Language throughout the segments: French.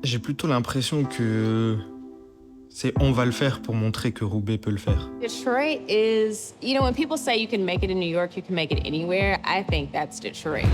J'ai plutôt l'impression que c'est on va le faire pour montrer que Roubaix peut le faire. Detroit is, when people say you can make it in New York, you can make it anywhere, I think that's Detroit.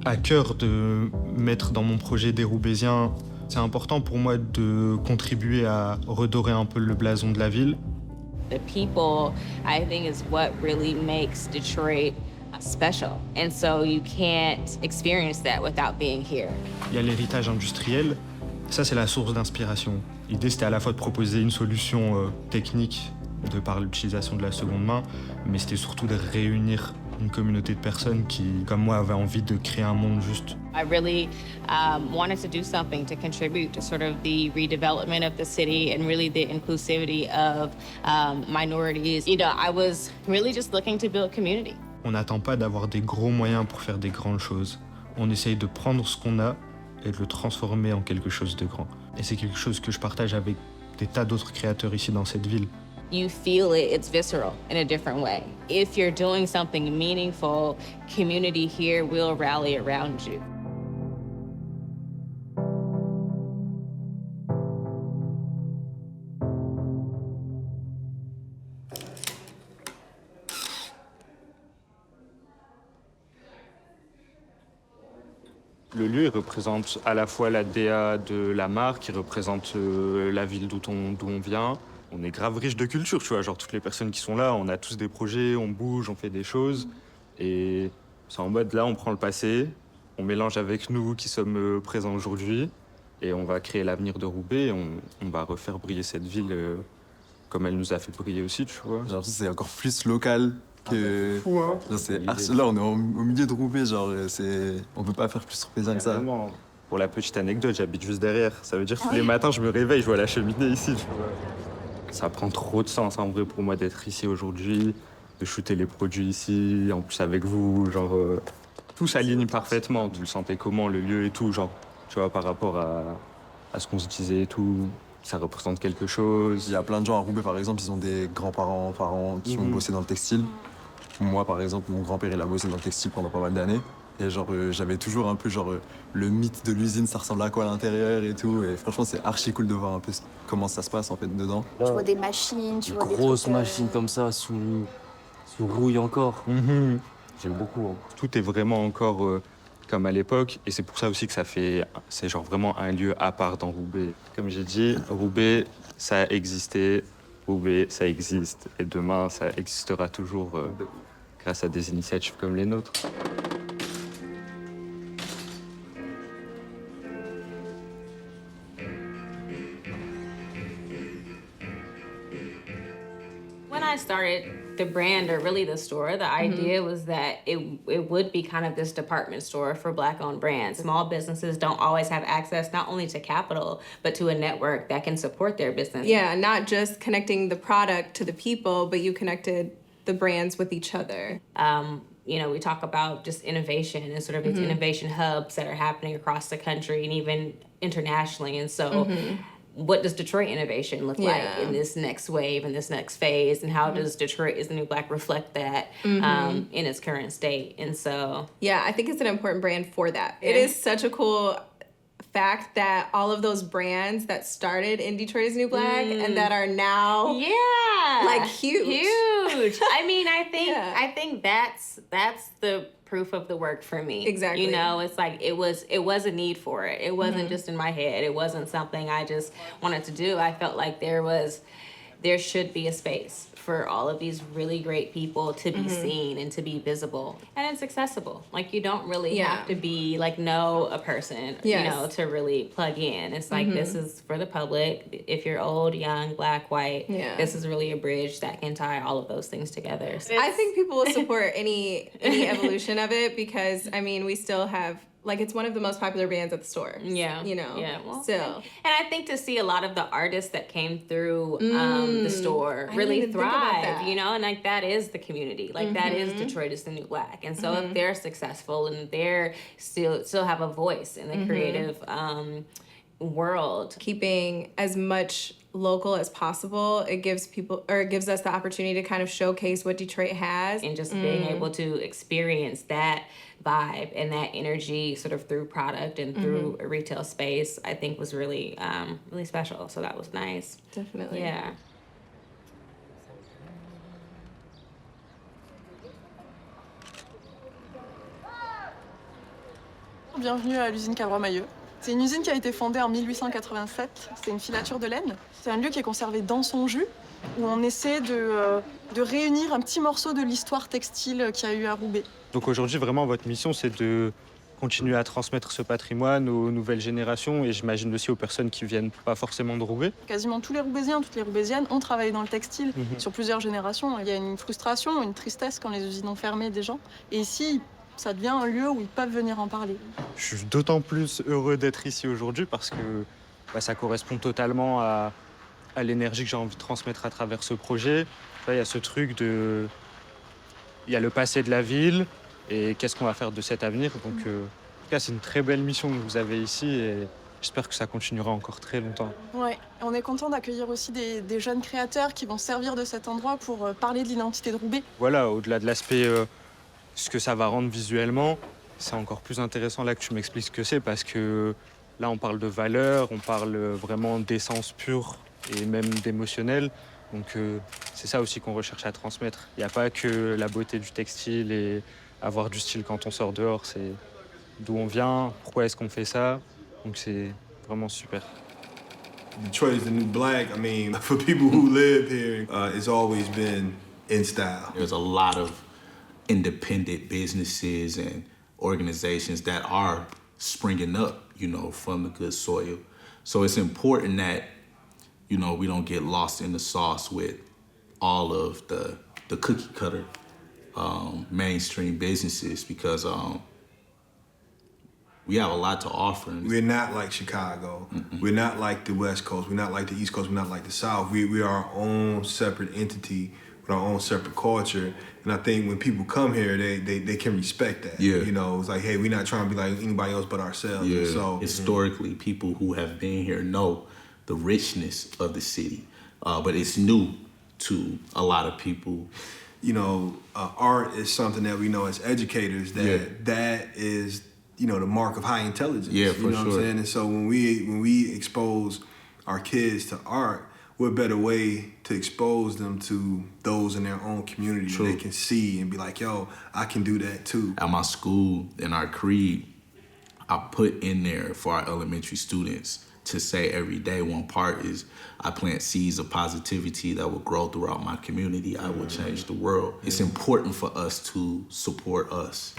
À cœur de mettre dans mon projet des Roubaisiens. C'est important pour moi de contribuer à redorer un peu le blason de la ville. The people, I think, is what really makes Detroit special. And so you can't experience that without being here. Il y a l'héritage industriel. Ça, c'est la source d'inspiration. L'idée, c'était à la fois de proposer une solution technique de par l'utilisation de la seconde main, mais c'était surtout de réunir une communauté de personnes qui, comme moi, avaient envie de créer un monde juste. I really wanted to do something to contribute to sort of the redevelopment of the city and really the inclusivity of minorities. I was really just looking to build community. On n'attend pas d'avoir des gros moyens pour faire des grandes choses. On essaye de prendre ce qu'on a et de le transformer en quelque chose de grand. Et c'est quelque chose que je partage avec des tas d'autres créateurs ici dans cette ville. You feel it, it's visceral in a different way. If you're doing something meaningful, community here will rally around you. Le lieu, il représente à la fois la DA de la marque, il représente la ville d'où on vient. On est grave riche de culture, tu vois, genre toutes les personnes qui sont là, on a tous des projets, on bouge, on fait des choses. Et c'est en mode, là, on prend le passé, on mélange avec nous qui sommes présents aujourd'hui, et on va créer l'avenir de Roubaix, et on va refaire briller cette ville comme elle nous a fait briller aussi, tu vois. Genre, c'est encore plus local que... C'est fou, hein. Genre, là, on est au milieu de Roubaix, genre, on peut pas faire plus roubaisien que ça. Vraiment. Pour la petite anecdote, j'habite juste derrière. Ça veut dire que tous les matins, je me réveille, je vois la cheminée ici, tu vois. Ça prend trop de sens en vrai pour moi d'être ici aujourd'hui, de shooter les produits ici, en plus avec vous, genre tout s'aligne parfaitement. Vous le sentez comment, le lieu et tout, genre, tu vois, par rapport à ce qu'on se disait et tout, ça représente quelque chose. Il y a plein de gens à Roubaix, par exemple, ils ont des grands-parents, parents qui ont bossé dans le textile. Moi, par exemple, mon grand-père, il a bossé dans le textile pendant pas mal d'années. Et genre, j'avais toujours un peu genre le mythe de l'usine, ça ressemble à quoi à l'intérieur et tout. Et franchement, c'est archi cool de voir un peu comment ça se passe en fait dedans. Tu vois des machines, tu vois des grosses trucs, machines comme ça, sous rouille encore. Mhm. J'aime beaucoup. Hein. Tout est vraiment encore comme à l'époque. Et c'est pour ça aussi que c'est genre vraiment un lieu à part dans Roubaix. Comme j'ai dit, Roubaix, ça a existé. Roubaix, ça existe. Et demain, ça existera toujours grâce à des initiatives comme les nôtres. When I started the brand, or really the store, the idea was that it would be kind of this department store for Black-owned brands. Small businesses don't always have access not only to capital, but to a network that can support their business. Yeah, not just connecting the product to the people, but you connected the brands with each other. We talk about just innovation and sort of these innovation hubs that are happening across the country and even internationally. And so what does Detroit innovation look like in this next wave, in this next phase? And how does Detroit is the New Black reflect that in its current state? And so... Yeah, I think it's an important brand for that. It is such a cool fact that all of those brands that started in Detroit is New Black and that are now huge. I mean, I think that's the proof of the work for me. Exactly. It's like it was a need for it. It wasn't just in my head. It wasn't something I just wanted to do. I felt like there should be a space for all of these really great people to be seen and to be visible. And it's accessible. Like, you don't really have to be, know a person, to really plug in. It's like, this is for the public. If you're old, young, Black, white, this is really a bridge that can tie all of those things together. So I think people will support any evolution of it because, I mean, we still have like it's one of the most popular bands at the store. Yeah. You know? Yeah. Well, Still. and I think to see a lot of the artists that came through the store I really didn't even think about thrive, that. you know, and like that is the community. Like that is Detroit is the New Black. And so if they're successful and they're still have a voice in the creative world. Keeping as much local as possible, it gives us the opportunity to kind of showcase what Detroit has. And just being able to experience that vibe and that energy sort of through product and through a retail space, I think was really, really special. So that was nice. Definitely. Yeah. Bienvenue à l'usine Cabra-Mailleux. C'est une usine qui a été fondée en 1887. C'est une filature de laine. C'est un lieu qui est conservé dans son jus, où on essaie de réunir un petit morceau de l'histoire textile qu'il y a eu à Roubaix. Donc aujourd'hui, vraiment, votre mission, c'est de continuer à transmettre ce patrimoine aux nouvelles générations et j'imagine aussi aux personnes qui viennent pas forcément de Roubaix. Quasiment tous les Roubaisiens, toutes les Roubaisiennes ont travaillé dans le textile sur plusieurs générations. Il y a une frustration, une tristesse quand les usines ont fermé des gens. Et ici, ça devient un lieu où ils peuvent venir en parler. Je suis d'autant plus heureux d'être ici aujourd'hui parce que ça correspond totalement à l'énergie que j'ai envie de transmettre à travers ce projet. Là, il y a ce truc de... Il y a le passé de la ville et qu'est-ce qu'on va faire de cet avenir. Donc, en tout cas, c'est une très belle mission que vous avez ici et j'espère que ça continuera encore très longtemps. Ouais, on est content d'accueillir aussi des jeunes créateurs qui vont servir de cet endroit pour parler de l'identité de Roubaix. Voilà, au-delà de l'aspect... ce que ça va rendre visuellement, c'est encore plus intéressant là que tu m'expliques ce que c'est parce que là, on parle de valeurs, on parle vraiment d'essence pure et même d'émotionnel. Donc c'est ça aussi qu'on recherche à transmettre. Il n'y a pas que la beauté du textile et avoir du style quand on sort dehors, c'est d'où on vient, pourquoi est-ce qu'on fait ça. Donc c'est vraiment super. Detroit is the new black. I mean, for people who live here, it's always been in style. There's a lot of independent businesses and organizations that are springing up, from the good soil. So it's important that, we don't get lost in the sauce with all of the cookie cutter mainstream businesses because we have a lot to offer. We're not like Chicago. We're not like the West Coast. We're not like the East Coast. We're not like the South. We are our own separate entity with our own separate culture. And I think when people come here, they can respect that. Yeah. It's like, hey, we're not trying to be like anybody else but ourselves. Yeah. So historically, people who have been here know the richness of the city, but it's new to a lot of people. Art is something that we know as educators that is, the mark of high intelligence. Yeah, for you know sure. What I'm saying? And so when we expose our kids to art, what better way to expose them to those in their own community that they can see and be like, yo, I can do that too. At my school, in our creed, I put in there for our elementary students to say every day, one part is I plant seeds of positivity that will grow throughout my community. I will change the world. It's important for us to support us.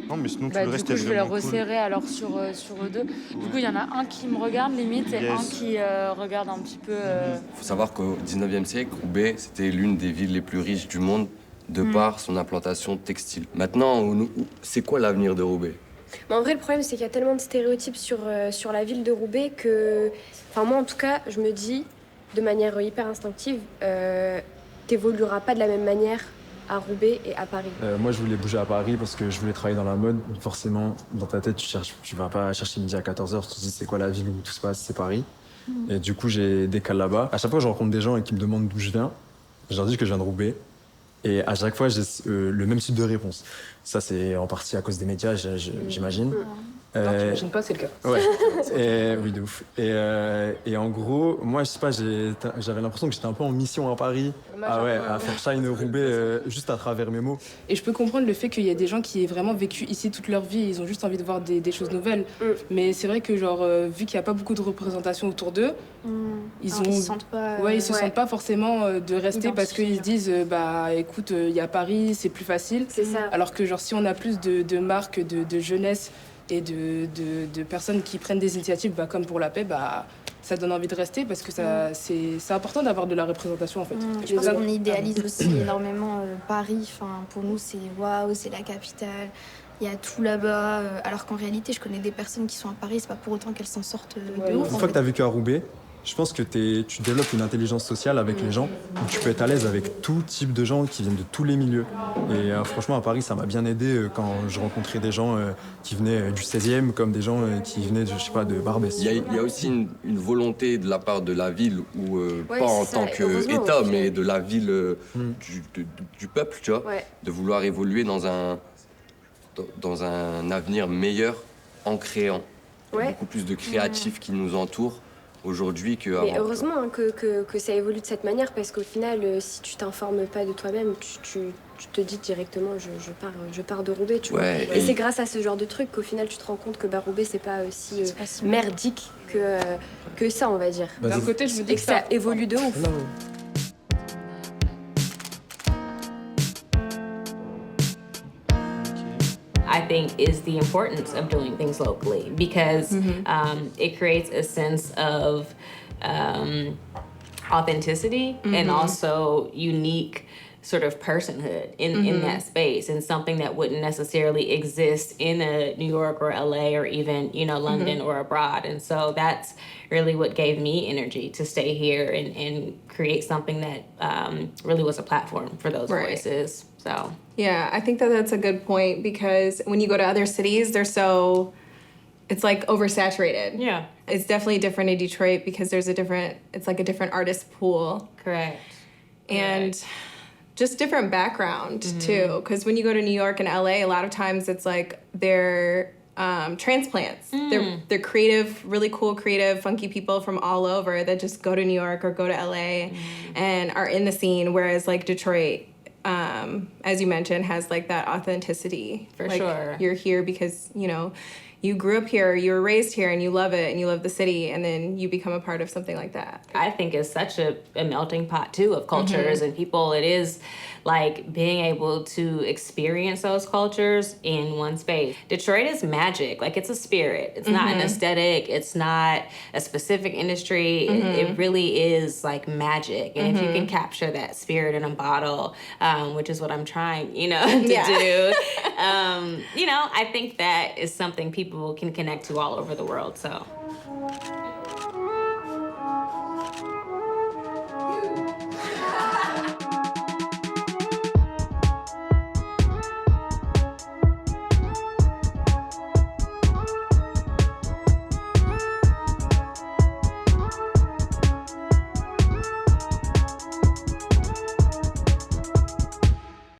Non, mais sinon, tout Bah, le du reste coup, est je vais les vraiment cool. resserrer alors sur eux deux. Du coup, il y en a un qui me regarde limite et un qui regarde un petit peu. Il faut savoir qu'au 19e siècle, Roubaix, c'était l'une des villes les plus riches du monde de par son implantation textile. Maintenant, c'est quoi l'avenir de Roubaix? Mais en vrai, le problème, c'est qu'il y a tellement de stéréotypes sur la ville de Roubaix que... Enfin, moi, en tout cas, je me dis, de manière hyper instinctive, t'évolueras pas de la même manière à Roubaix et à Paris. Moi, je voulais bouger à Paris parce que je voulais travailler dans la mode. Donc forcément, dans ta tête, tu vas pas chercher midi à 14h, tu te dis c'est quoi la ville où tout se passe, c'est Paris. Et du coup, j'ai décalé là-bas. À chaque fois, je rencontre des gens et qui me demandent d'où je viens. Je leur dis que je viens de Roubaix. Et à chaque fois, j'ai le même type de réponse. Ça, c'est en partie à cause des médias, j'imagine. J'imagine pas, c'est le cas. Ouais, oui, de ouf. Et en gros, moi, je sais pas, j'avais l'impression que j'étais un peu en mission à Paris. À faire shine Roubaix juste à travers mes mots. Et je peux comprendre le fait qu'il y a des gens qui aient vraiment vécu ici toute leur vie et ils ont juste envie de voir des choses nouvelles. Mais c'est vrai que, vu qu'il n'y a pas beaucoup de représentation autour d'eux, ils se sentent pas forcément de rester parce qu'ils se disent, écoute, il y a Paris, c'est plus facile. C'est ça. Alors que, si on a plus de marques, de jeunesse et de personnes qui prennent des initiatives comme pour la paix, ça donne envie de rester parce que c'est important d'avoir de la représentation en fait. Je pense qu'on idéalise aussi énormément Paris. Enfin, pour nous, c'est waouh, c'est la capitale. il y a tout là-bas, alors qu'en réalité, je connais des personnes qui sont à Paris, c'est pas pour autant qu'elles s'en sortent de ouf. Une fois que tu as vécu à Roubaix, je pense que tu développes une intelligence sociale avec les gens, où tu peux être à l'aise avec tout type de gens qui viennent de tous les milieux. Et franchement, à Paris, ça m'a bien aidé quand je rencontrais des gens qui venaient du 16e, comme des gens qui venaient, je sais pas, de Barbès. Il y a aussi une volonté de la part de la ville, ou Ouais, pas en c'est tant ça, qu'État, heureusement, mais de la ville, du peuple, tu vois, de vouloir évoluer dans un avenir meilleur en créant. Il y a beaucoup plus de créatifs qui nous entourent aujourd'hui qu'avant. Mais heureusement hein, que ça évolue de cette manière, parce qu'au final, si tu t'informes pas de toi-même, tu te dis directement je pars de Roubaix, tu vois. Et c'est grâce à ce genre de truc qu'au final tu te rends compte que Roubaix c'est pas aussi merdique que ça, on va dire. D'un côté, je me dis que ça évolue de ouf. I think is the importance of doing things locally, because it creates a sense of authenticity and also unique sort of personhood in that space, and something that wouldn't necessarily exist in a New York or LA or even, London or abroad. And so that's really what gave me energy to stay here and create something that really was a platform for those voices. So yeah, I think that's a good point, because when you go to other cities, it's like oversaturated. Yeah. It's definitely different in Detroit because it's like a different artist pool. Correct. And just different background too. Because when you go to New York and LA, a lot of times it's like they're transplants. They're creative, really cool, creative, funky people from all over that just go to New York or go to LA and are in the scene. Whereas like Detroit, as you mentioned, has like that authenticity. For sure. You're here because, you grew up here, you were raised here, and you love it, and you love the city, and then you become a part of something like that. I think it's such a melting pot, too, of cultures and people. It is like being able to experience those cultures in one space. Detroit is magic. Like, it's a spirit. It's not an aesthetic. It's not a specific industry. It really is like magic. And if you can capture that spirit in a bottle, which is what I'm trying, to do, I think that is something people can connect to all over the world. So